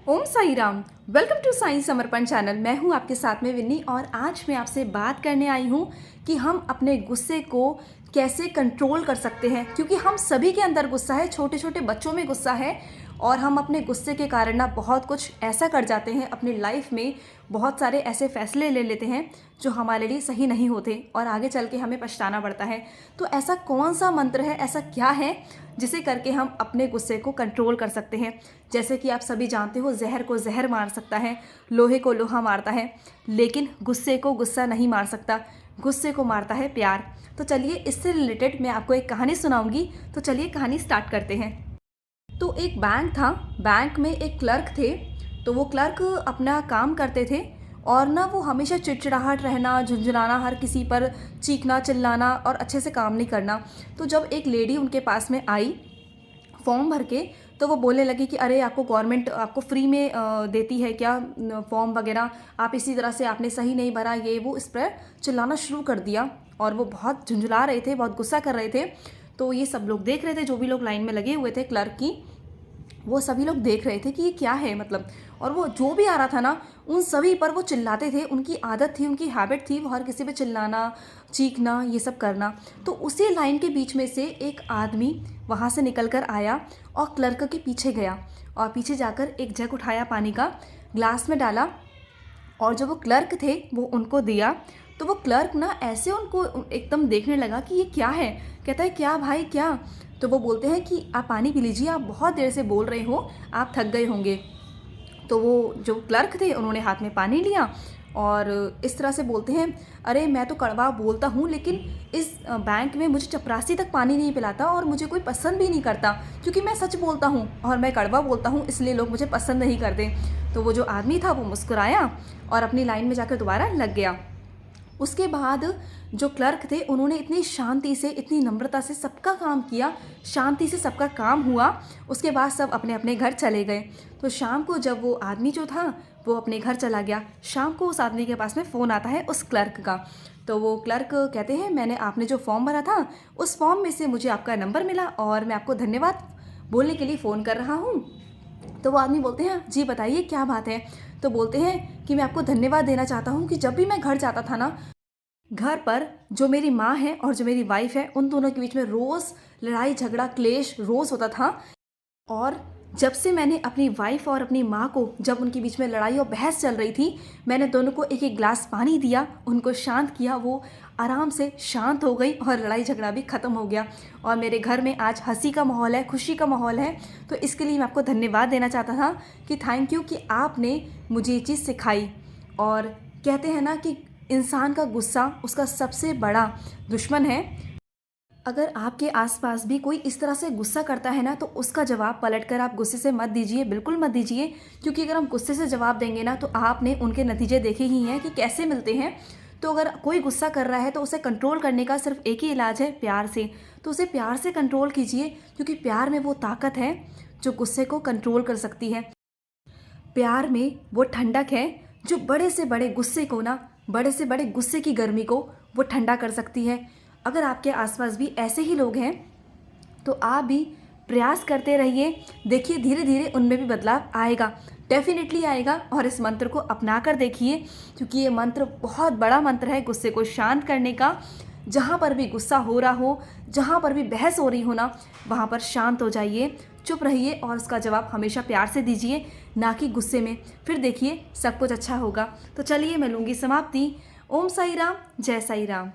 Om Sai Ram. Welcome to Sai Samarpan channel. मैं हूं आपके साथ में विन्नी और आज मैं आपसे बात करने आई हूं कि हम अपने गुस्से को कैसे कंट्रोल कर सकते हैं, क्योंकि हम सभी के अंदर गुस्सा है, छोटे छोटे बच्चों में गुस्सा है और हम अपने गुस्से के कारण ना बहुत कुछ ऐसा कर जाते हैं अपनी लाइफ में। बहुत सारे ऐसे फैसले ले लेते हैं जो हमारे लिए सही नहीं होते और आगे चल के हमें पछताना पड़ता है। तो ऐसा कौन सा मंत्र है, ऐसा क्या है जिसे करके हम अपने गुस्से को कंट्रोल कर सकते हैं। जैसे कि आप सभी जानते हो, जहर को जहर मार सकता है, लोहे को लोहा मारता है, लेकिन गुस्से को गुस्सा नहीं मार सकता। गुस्से को मारता है प्यार। तो चलिए, इससे रिलेटेड मैं आपको एक कहानी सुनाऊंगी। तो चलिए कहानी स्टार्ट करते हैं। तो एक बैंक था, बैंक में एक क्लर्क थे। तो वो क्लर्क अपना काम करते थे और ना वो हमेशा चिड़चिड़ाहट रहना, झुंझुलाना, हर किसी पर चीखना चिल्लाना और अच्छे से काम नहीं करना। तो जब एक लेडी उनके पास में आई फॉर्म भर के, तो वो बोलने लगी कि अरे आपको गवर्नमेंट आपको फ्री में देती है क्या फॉर्म वगैरह, आप इसी तरह से आपने सही नहीं भरा, ये वो इस पर चिल्लाना शुरू कर दिया। और वो बहुत झुंझुला रहे थे, बहुत गुस्सा कर रहे थे। तो ये सब लोग देख रहे थे, जो भी लोग लाइन में लगे हुए थे क्लर्क की, वो सभी लोग देख रहे थे कि ये क्या है मतलब। और वो जो भी आ रहा था ना, उन सभी पर वो चिल्लाते थे। उनकी आदत थी, उनकी हैबिट थी, वो हर किसी पे चिल्लाना, चीखना, ये सब करना। तो उसी लाइन के बीच में से एक आदमी वहाँ से निकल कर आया और क्लर्क के पीछे गया और पीछे जाकर एक जग उठाया, पानी का ग्लास में डाला और जो वो क्लर्क थे वो उनको दिया। तो वो क्लर्क ना ऐसे उनको एकदम देखने लगा कि ये क्या है। कहता है क्या भाई क्या। तो वो बोलते हैं कि आप पानी पी लीजिए, आप बहुत देर से बोल रहे हो, आप थक गए होंगे। तो वो जो क्लर्क थे उन्होंने हाथ में पानी लिया और इस तरह से बोलते हैं, अरे मैं तो कड़वा बोलता हूँ, लेकिन इस बैंक में मुझे चपरासी तक पानी नहीं पिलाता और मुझे कोई पसंद भी नहीं करता, क्योंकि मैं सच बोलता हूँ और मैं कड़वा बोलता हूँ, इसलिए लोग मुझे पसंद नहीं करते। तो वो जो आदमी था वो मुस्कुराया और अपनी लाइन में जाकर दोबारा लग गया। उसके बाद जो क्लर्क थे उन्होंने इतनी शांति से, इतनी नम्रता से सबका काम किया, शांति से सबका काम हुआ। उसके बाद सब अपने अपने घर चले गए। तो शाम को जब वो आदमी जो था वो अपने घर चला गया, शाम को उस आदमी के पास में फ़ोन आता है उस क्लर्क का। तो वो क्लर्क कहते हैं, मैंने आपने जो फॉर्म भरा था उस फॉर्म में से मुझे आपका नंबर मिला और मैं आपको धन्यवाद बोलने के लिए फ़ोन कर रहा हूँ। तो वो आदमी बोलते हैं, जी बताइए क्या बात है। तो बोलते हैं कि मैं आपको धन्यवाद देना चाहता हूँ कि जब भी मैं घर जाता था ना, घर पर जो मेरी माँ है और जो मेरी वाइफ है, उन दोनों के बीच में रोज़ लड़ाई झगड़ा क्लेश रोज़ होता था। और जब से मैंने अपनी वाइफ और अपनी माँ को, जब उनके बीच में लड़ाई और बहस चल रही थी, मैंने दोनों को एक एक गिलास पानी दिया, उनको शांत किया, वो आराम से शांत हो गई और लड़ाई झगड़ा भी ख़त्म हो गया। और मेरे घर में आज हंसी का माहौल है, खुशी का माहौल है। तो इसके लिए मैं आपको धन्यवाद देना चाहता था कि थैंक यू कि आपने मुझे ये चीज़ सिखाई। और कहते हैं ना कि इंसान का गुस्सा उसका सबसे बड़ा दुश्मन है। अगर आपके आसपास भी कोई इस तरह से गुस्सा करता है ना, तो उसका जवाब पलटकर आप गुस्से से मत दीजिए, बिल्कुल मत दीजिए। क्योंकि अगर हम गुस्से से जवाब देंगे ना, तो आपने उनके नतीजे देखे ही हैं कि कैसे मिलते हैं। तो अगर कोई गुस्सा कर रहा है तो उसे कंट्रोल करने का सिर्फ एक ही इलाज है, प्यार से। तो उसे प्यार से कंट्रोल कीजिए, क्योंकि प्यार में वो ताकत है जो गुस्से को कंट्रोल कर सकती है। प्यार में वो ठंडक है जो बड़े से बड़े गुस्से को ना, बड़े से बड़े गुस्से की गर्मी को वो ठंडा कर सकती है। अगर आपके आसपास भी ऐसे ही लोग हैं तो आप भी प्रयास करते रहिए। देखिए धीरे धीरे उनमें भी बदलाव आएगा, डेफिनेटली आएगा। और इस मंत्र को अपना कर देखिए, क्योंकि ये मंत्र बहुत बड़ा मंत्र है गुस्से को शांत करने का। जहाँ पर भी गुस्सा हो रहा हो, जहाँ पर भी बहस हो रही हो ना, वहाँ पर शांत हो जाइए, चुप रहिए और उसका जवाब हमेशा प्यार से दीजिए, ना कि गुस्से में। फिर देखिए सब कुछ अच्छा होगा। तो चलिए मैं लूँगी समाप्ति। ओम साई राम, जय साई राम।